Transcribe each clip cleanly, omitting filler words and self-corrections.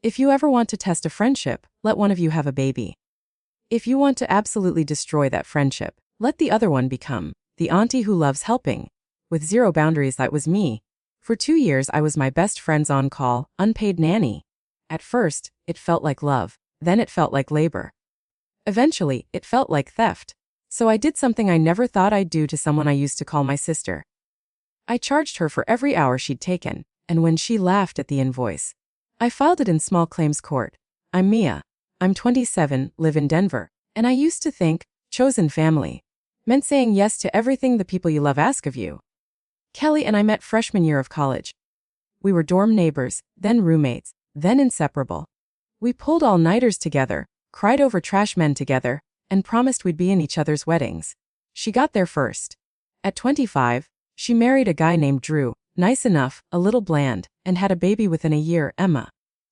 If you ever want to test a friendship, let one of you have a baby. If you want to absolutely destroy that friendship, let the other one become the auntie who loves helping. With zero boundaries, that was me. For 2 years, I was my best friend's on-call, unpaid nanny. At first, it felt like love. Then it felt like labor. Eventually, it felt like theft. So I did something I never thought I'd do to someone I used to call my sister. I charged her for every hour she'd taken, and when she laughed at the invoice, I filed it in small claims court. I'm Mia. I'm 27, live in Denver, and I used to think chosen family meant saying yes to everything the people you love ask of you. Kelly and I met freshman year of college. We were dorm neighbors, then roommates, then inseparable. We pulled all-nighters together, cried over trash men together, and promised we'd be in each other's weddings. She got there first. At 25, she married a guy named Drew, nice enough, a little bland, and had a baby within a year, Emma.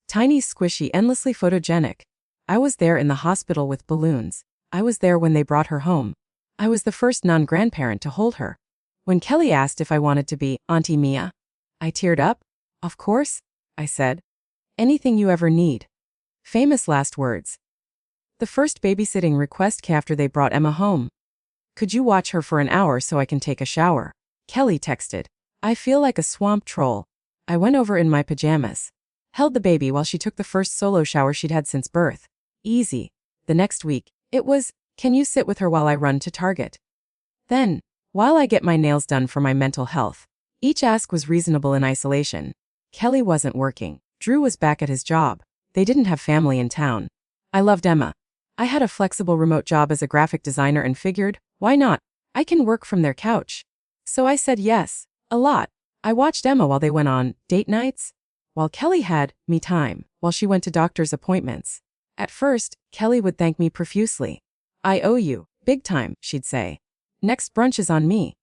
Tiny, squishy, endlessly photogenic. I was there in the hospital with balloons. I was there when they brought her home. I was the first non-grandparent to hold her. When Kelly asked if I wanted to be Auntie Mia, I teared up. Of course, I said. Anything you ever need. Famous last words. The first babysitting request came after they brought Emma home. Could you watch her for an hour so I can take a shower? Kelly texted. I feel like a swamp troll. I went over in my pajamas. Held the baby while she took the first solo shower she'd had since birth. Easy. The next week, it was, can you sit with her while I run to Target? Then, while I get my nails done for my mental health. Each ask was reasonable in isolation. Kelly wasn't working. Drew was back at his job. They didn't have family in town. I loved Emma. I had a flexible remote job as a graphic designer and figured, why not? I can work from their couch. So I said yes, a lot. I watched Emma while they went on date nights, while Kelly had me time, while she went to doctor's appointments. At first, Kelly would thank me profusely. I owe you, big time, she'd say. Next brunch is on me.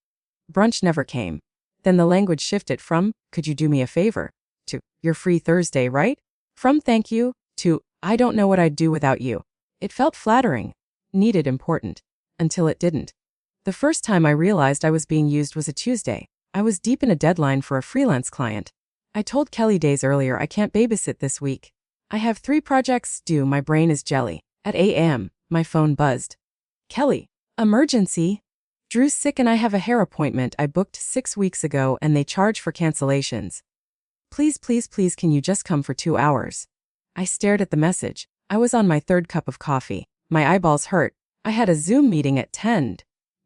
Brunch never came. Then the language shifted from, could you do me a favor, to, you're free Thursday, right? From thank you, to, I don't know what I'd do without you. It felt flattering, needed, important, until it didn't. The first time I realized I was being used was a Tuesday. I was deep in a deadline for a freelance client. I told Kelly days earlier I can't babysit this week. I have 3 projects due, my brain is jelly. At 8 a.m., my phone buzzed. Kelly, emergency. Drew's sick and I have a hair appointment I booked 6 weeks ago and they charge for cancellations. Please, please, please, can you just come for 2 hours? I stared at the message. I was on my 3rd cup of coffee. My eyeballs hurt. I had a Zoom meeting at 10.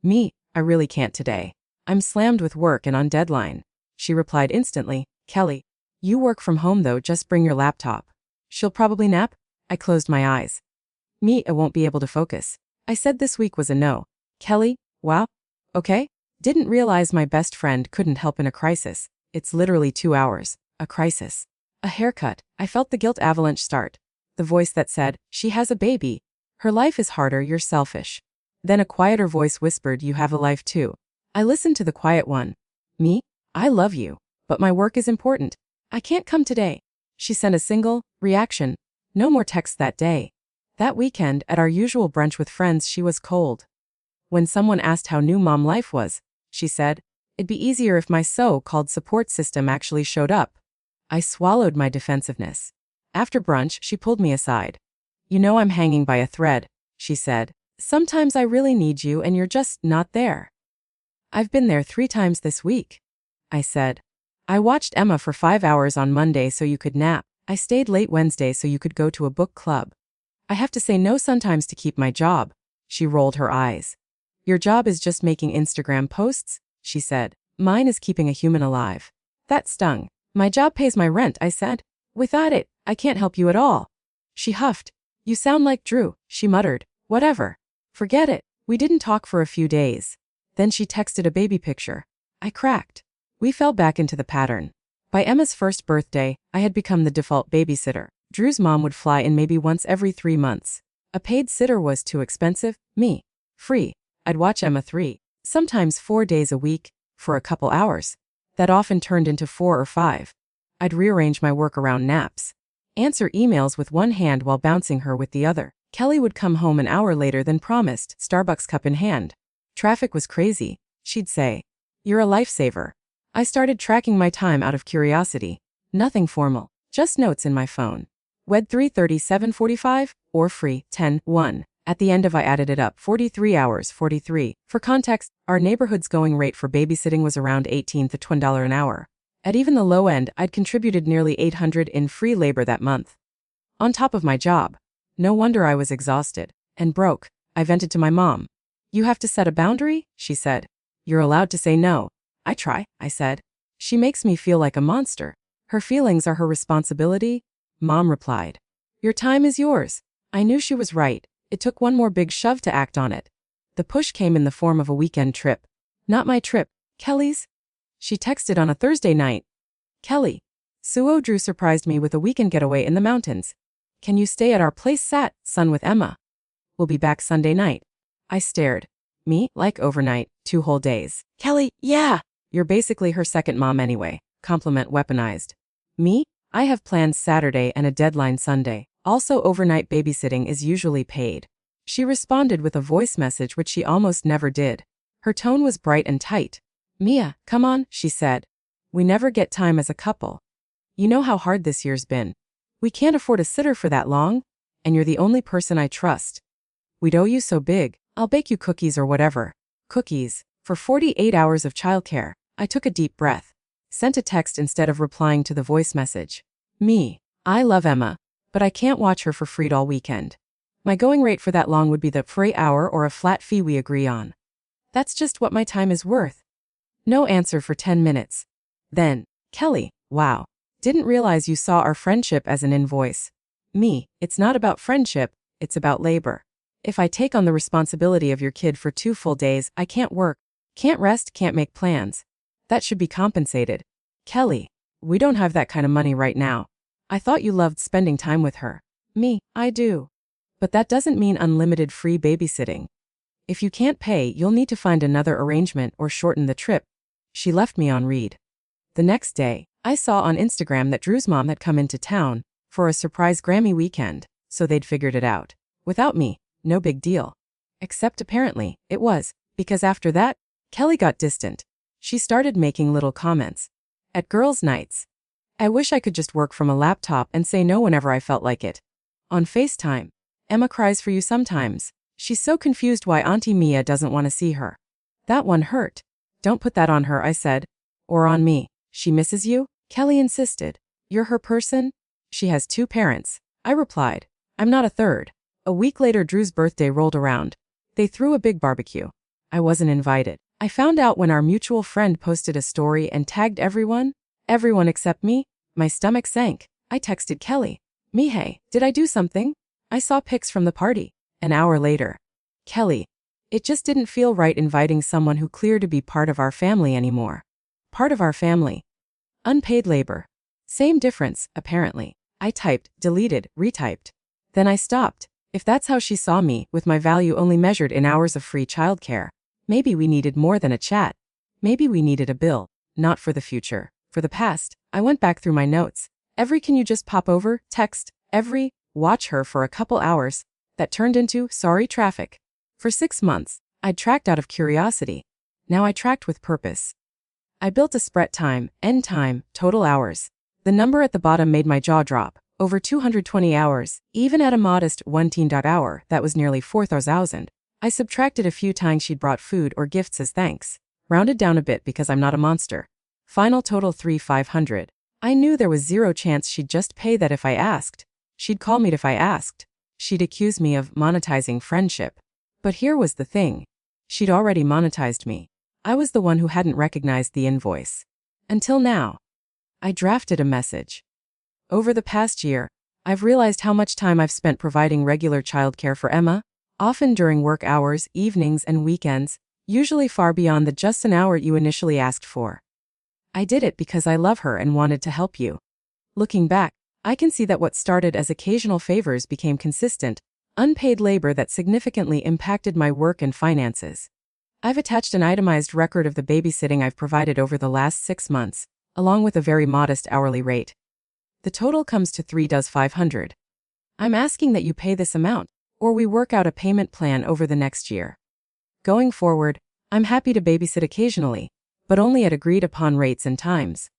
Me, I really can't today. I'm slammed with work and on deadline. She replied instantly, Kelly, you work from home though, just bring your laptop. She'll probably nap? I closed my eyes. Me, I won't be able to focus. I said this week was a no. Kelly, wow. Okay. Didn't realize my best friend couldn't help in a crisis. It's literally 2 hours. A crisis. A haircut. I felt the guilt avalanche start. The voice that said, she has a baby. Her life is harder, you're selfish. Then a quieter voice whispered, you have a life too. I listened to the quiet one. Me? I love you. But my work is important. I can't come today. She sent a single reaction. No more texts that day. That weekend, at our usual brunch with friends, she was cold. When someone asked how new mom life was, she said, it'd be easier if my so-called support system actually showed up. I swallowed my defensiveness. After brunch, she pulled me aside. You know I'm hanging by a thread, she said. Sometimes I really need you and you're just not there. I've been there 3 times this week, I said. I watched Emma for 5 hours on Monday so you could nap. I stayed late Wednesday so you could go to a book club. I have to say no sometimes to keep my job. She rolled her eyes. Your job is just making Instagram posts, she said. Mine is keeping a human alive. That stung. My job pays my rent, I said. Without it, I can't help you at all. She huffed. You sound like Drew, she muttered. Whatever. Forget it. We didn't talk for a few days. Then she texted a baby picture. I cracked. We fell back into the pattern. By Emma's first birthday, I had become the default babysitter. Drew's mom would fly in maybe once every 3 months. A paid sitter was too expensive. Me. Free. I'd watch Emma 3, sometimes 4 days a week, for a couple hours. That often turned into 4 or 5. I'd rearrange my work around naps. Answer emails with one hand while bouncing her with the other. Kelly would come home an hour later than promised, Starbucks cup in hand. Traffic was crazy, she'd say. You're a lifesaver. I started tracking my time out of curiosity. Nothing formal, just notes in my phone. Wed 3:30 7:45, or free 10:1. At the end of I added it up 43 hours 43. For context, our neighborhood's going rate for babysitting was around $18 to $20 an hour. At even the low end, I'd contributed nearly $800 in free labor that month. On top of my job. No wonder I was exhausted and broke. I vented to my mom. You have to set a boundary, she said. You're allowed to say no. I try, I said. She makes me feel like a monster. Her feelings are her responsibility, Mom replied. Your time is yours. I knew she was right. It took one more big shove to act on it. The push came in the form of a weekend trip. Not my trip, Kelly's. She texted on a Thursday night. Kelly. Suo Drew surprised me with a weekend getaway in the mountains. Can you stay at our place son with Emma? We'll be back Sunday night. I stared. Me, like overnight, 2 whole days. Kelly, yeah. You're basically her second mom anyway. Compliment weaponized. Me? I have plans Saturday and a deadline Sunday. Also, overnight babysitting is usually paid. She responded with a voice message which she almost never did. Her tone was bright and tight. Mia, come on, she said. We never get time as a couple. You know how hard this year's been. We can't afford a sitter for that long, and you're the only person I trust. We'd owe you so big. I'll bake you cookies or whatever. Cookies. For 48 hours of childcare. I took a deep breath. Sent a text instead of replying to the voice message. Me. I love Emma, but I can't watch her for free all weekend. My going rate for that long would be the per hour or a flat fee we agree on. That's just what my time is worth. No answer for 10 minutes. Then, Kelly, wow. Didn't realize you saw our friendship as an invoice. Me, it's not about friendship, it's about labor. If I take on the responsibility of your kid for 2 full days, I can't work, can't rest, can't make plans. That should be compensated. Kelly, we don't have that kind of money right now. I thought you loved spending time with her. Me, I do. But that doesn't mean unlimited free babysitting. If you can't pay, you'll need to find another arrangement or shorten the trip. She left me on read. The next day, I saw on Instagram that Drew's mom had come into town for a surprise Grammy weekend, so they'd figured it out. Without me, no big deal. Except apparently, it was, because after that, Kelly got distant. She started making little comments. At girls' nights. I wish I could just work from a laptop and say no whenever I felt like it. On FaceTime. Emma cries for you sometimes. She's so confused why Auntie Mia doesn't want to see her. That one hurt. Don't put that on her, I said. Or on me. She misses you? Kelly insisted. You're her person? She has 2 parents. I replied. I'm not a third. A week later, Drew's birthday rolled around. They threw a big barbecue. I wasn't invited. I found out when our mutual friend posted a story and tagged everyone except me. My stomach sank. I texted Kelly. Me, hey, did I do something? I saw pics from the party. An hour later. Kelly. It just didn't feel right inviting someone who cleared to be part of our family anymore. Part of our family. Unpaid labor. Same difference, apparently. I typed, deleted, retyped. Then I stopped. If that's how she saw me, with my value only measured in hours of free childcare, maybe we needed more than a chat. Maybe we needed a bill. Not for the future. For the past. I went back through my notes. Every can you just pop over, text, every, watch her for a couple hours. That turned into, sorry, traffic. For 6 months, I'd tracked out of curiosity. Now I tracked with purpose. I built a spread time, end time, total hours. The number at the bottom made my jaw drop. Over 220 hours, even at a modest 1 hour, that was nearly 4,000. I subtracted a few times she'd brought food or gifts as thanks. Rounded down a bit because I'm not a monster. Final total 3,500. I knew there was 0 chance she'd just pay that if I asked. She'd call me if I asked. She'd accuse me of monetizing friendship. But here was the thing. She'd already monetized me. I was the one who hadn't recognized the invoice. Until now. I drafted a message. Over the past year, I've realized how much time I've spent providing regular childcare for Emma, often during work hours, evenings, and weekends, usually far beyond the just an hour you initially asked for. I did it because I love her and wanted to help you. Looking back, I can see that what started as occasional favors became consistent, unpaid labor that significantly impacted my work and finances. I've attached an itemized record of the babysitting I've provided over the last 6 months, along with a very modest hourly rate. The total comes to $3,500. I'm asking that you pay this amount, or we work out a payment plan over the next year. Going forward, I'm happy to babysit occasionally, but only at agreed upon rates and times.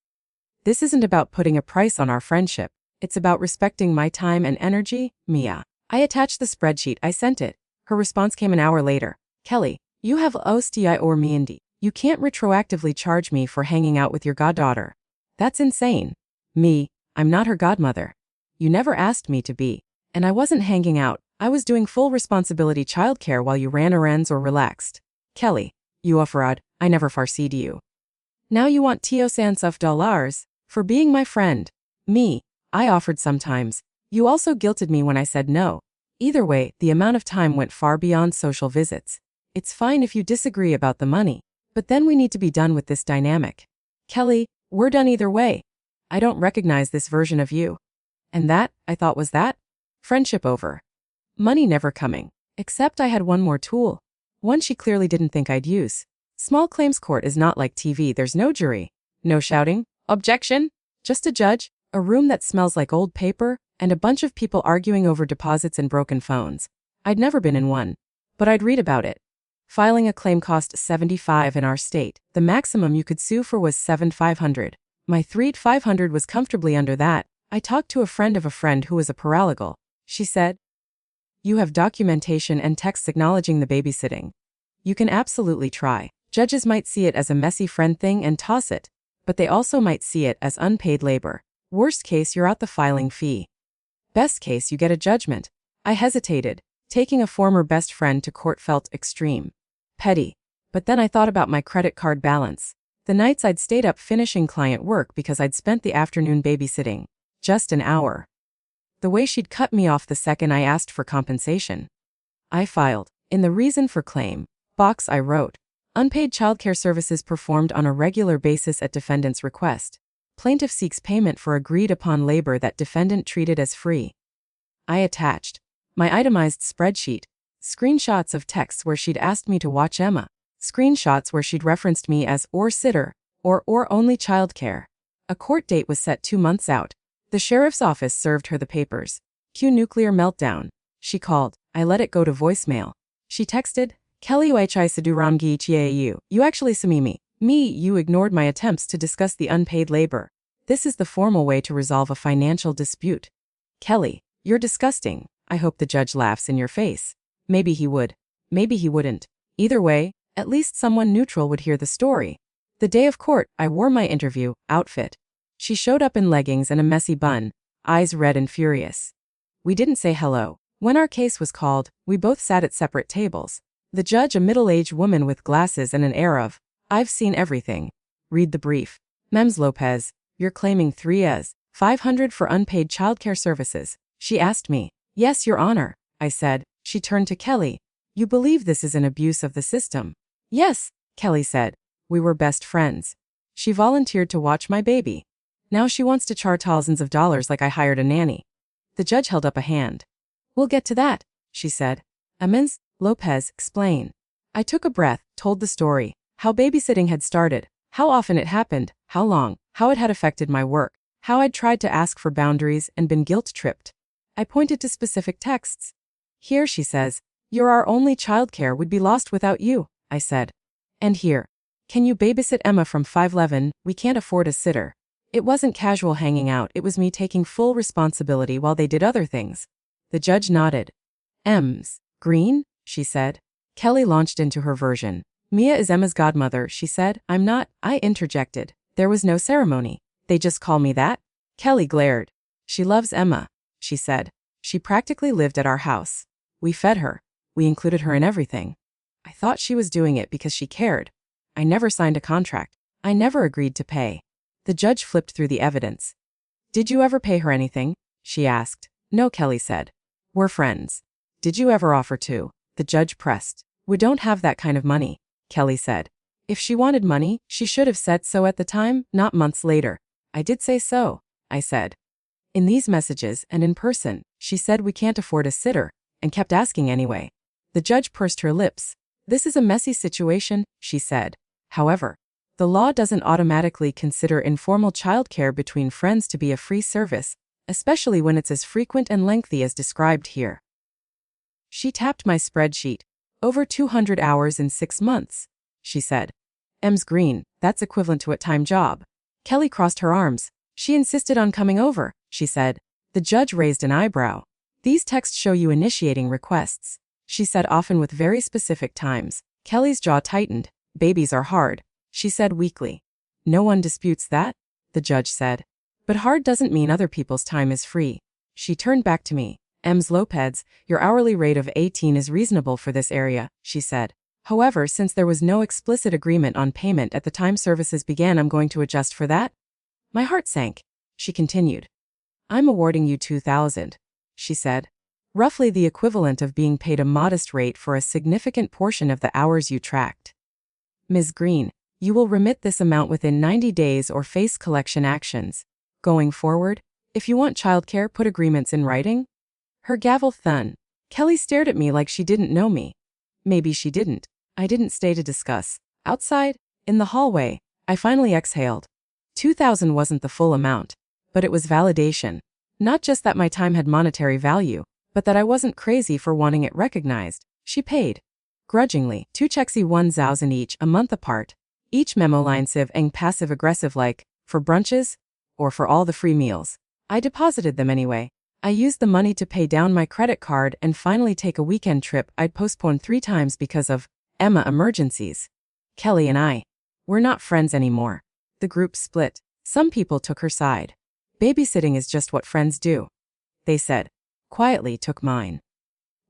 This isn't about putting a price on our friendship, It's about respecting my time and energy, Mia. I attached the spreadsheet. I sent it. Her response came an hour later. Kelly, you have OSTI or Meandi. You can't retroactively charge me for hanging out with your goddaughter. That's insane. Me, I'm not her godmother. You never asked me to be. And I wasn't hanging out. I was doing full responsibility childcare while you ran errands or relaxed. Kelly, you a fraud. I never farseed you. Now you want $10 of dollars for being my friend. Me, I offered sometimes. You also guilted me when I said no. Either way, the amount of time went far beyond social visits. It's fine if you disagree about the money, but then we need to be done with this dynamic. Kelly, we're done either way. I don't recognize this version of you. And that, I thought, was that? Friendship over. Money never coming. Except I had one more tool. One she clearly didn't think I'd use. Small claims court is not like TV. There's no jury. No shouting. Objection. Just a judge, a room that smells like old paper, and a bunch of people arguing over deposits and broken phones. I'd never been in one, but I'd read about it. Filing a claim cost $75 in our state. The maximum you could sue for was $7,500. My $3,500 was comfortably under that. I talked to a friend of a friend who was a paralegal. She said, "You have documentation and texts acknowledging the babysitting. You can absolutely try. Judges might see it as a messy friend thing and toss it, but they also might see it as unpaid labor. Worst case, you're out the filing fee. Best case, you get a judgment." I hesitated. Taking a former best friend to court felt extreme. Petty. But then I thought about my credit card balance. The nights I'd stayed up finishing client work because I'd spent the afternoon babysitting. Just an hour. The way she'd cut me off the second I asked for compensation. I filed. In the reason for claim box I wrote, "Unpaid childcare services performed on a regular basis at defendant's request. Plaintiff seeks payment for agreed upon labor that defendant treated as free." I attached my itemized spreadsheet, screenshots of texts where she'd asked me to watch Emma, screenshots where she'd referenced me as or sitter, or only childcare. A court date was set 2 months out. The sheriff's office served her the papers. Cue nuclear meltdown. She called. I let it go to voicemail. She texted, "Kelly Uchi Sadurangi Chiayu. You actually samimi. Me, you ignored my attempts to discuss the unpaid labor. This is the formal way to resolve a financial dispute. Kelly, you're disgusting." I hope the judge laughs in your face. Maybe he would. Maybe he wouldn't. Either way, at least someone neutral would hear the story. The day of court, I wore my interview outfit. She showed up in leggings and a messy bun, eyes red and furious. We didn't say hello. When our case was called, we both sat at separate tables. The judge, a middle-aged woman with glasses and an air of, "I've seen everything. Read the brief. Mems Lopez, you're claiming $3,500 for unpaid childcare services." She asked me. "Yes, Your Honor," I said. She turned to Kelly. "You believe this is an abuse of the system?" "Yes," Kelly said. "We were best friends. She volunteered to watch my baby. Now she wants to charge thousands of dollars like I hired a nanny." The judge held up a hand. "We'll get to that," she said. "Mems Lopez, explain." I took a breath, told the story, how babysitting had started, how often it happened, how long, how it had affected my work, how I'd tried to ask for boundaries and been guilt-tripped. I pointed to specific texts. "Here," she says, "you're our only childcare would be lost without you," I said. "And here. Can you babysit Emma from 5'11"? We can't afford a sitter." It wasn't casual hanging out, it was me taking full responsibility while they did other things. The judge nodded. "Ems Green?" she said. Kelly launched into her version. "Mia is Emma's godmother," she said. "I'm not," I interjected. "There was no ceremony. They just call me that?" Kelly glared. "She loves Emma," she said. "She practically lived at our house. We fed her. We included her in everything. I thought she was doing it because she cared. I never signed a contract. I never agreed to pay." The judge flipped through the evidence. "Did you ever pay her anything?" she asked. "No," Kelly said. "We're friends." "Did you ever offer to?" The judge pressed. "We don't have that kind of money," Kelly said. "If she wanted money, she should have said so at the time, not months later." "I did say so," I said. "In these messages and in person, she said we can't afford a sitter, and kept asking anyway." The judge pursed her lips. "This is a messy situation," she said. "However, the law doesn't automatically consider informal childcare between friends to be a free service, especially when it's as frequent and lengthy as described here." She tapped my spreadsheet. "Over 200 hours in 6 months," she said. "Ems Green, that's equivalent to a time job." Kelly crossed her arms. "She insisted on coming over," she said. The judge raised an eyebrow. These texts show you initiating requests, she said, often with very specific times. Kelly's jaw tightened. Babies are hard, she said weakly. No one disputes that, the judge said. But hard doesn't mean other people's time is free. She turned back to me. Ms. Lopez, your hourly rate of 18 is reasonable for this area, she said. However, since there was no explicit agreement on payment at the time services began, I'm going to adjust for that. My heart sank. She continued. I'm awarding you $2,000, she said. Roughly the equivalent of being paid a modest rate for a significant portion of the hours you tracked. Ms. Green, you will remit this amount within 90 days or face collection actions. Going forward, if you want childcare, put agreements in writing. Her gavel thun. Kelly stared at me like she didn't know me. Maybe she didn't. I didn't stay to discuss. Outside, in the hallway, I finally exhaled. $2,000 wasn't the full amount, but it was validation. Not just that my time had monetary value, but that I wasn't crazy for wanting it recognized. She paid. Grudgingly, 2 checks, 1,000 each, a month apart. Each memo line civ and passive-aggressive like, for brunches, or for all the free meals. I deposited them anyway. I used the money to pay down my credit card and finally take a weekend trip I'd postponed 3 times because of Emma emergencies. Kelly and I, we're not friends anymore. The group split. Some people took her side. Babysitting is just what friends do, they said. Quietly took mine.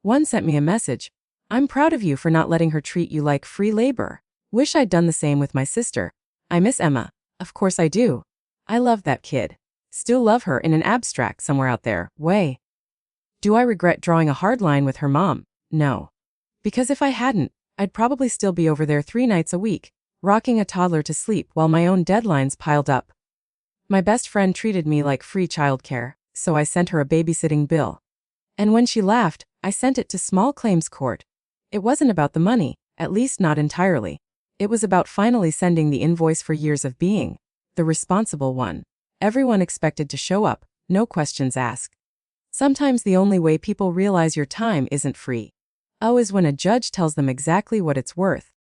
One sent me a message. I'm proud of you for not letting her treat you like free labor. Wish I'd done the same with my sister. I miss Emma. Of course I do. I love that kid. Still love her in an abstract somewhere out there way. Do I regret drawing a hard line with her mom? No. Because if I hadn't, I'd probably still be over there 3 nights a week, rocking a toddler to sleep while my own deadlines piled up. My best friend treated me like free childcare, so I sent her a babysitting bill. And when she laughed, I sent it to small claims court. It wasn't about the money, at least not entirely. It was about finally sending the invoice for years of being the responsible one. Everyone expected to show up, no questions asked. Sometimes the only way people realize your time isn't free. Is when a judge tells them exactly what it's worth.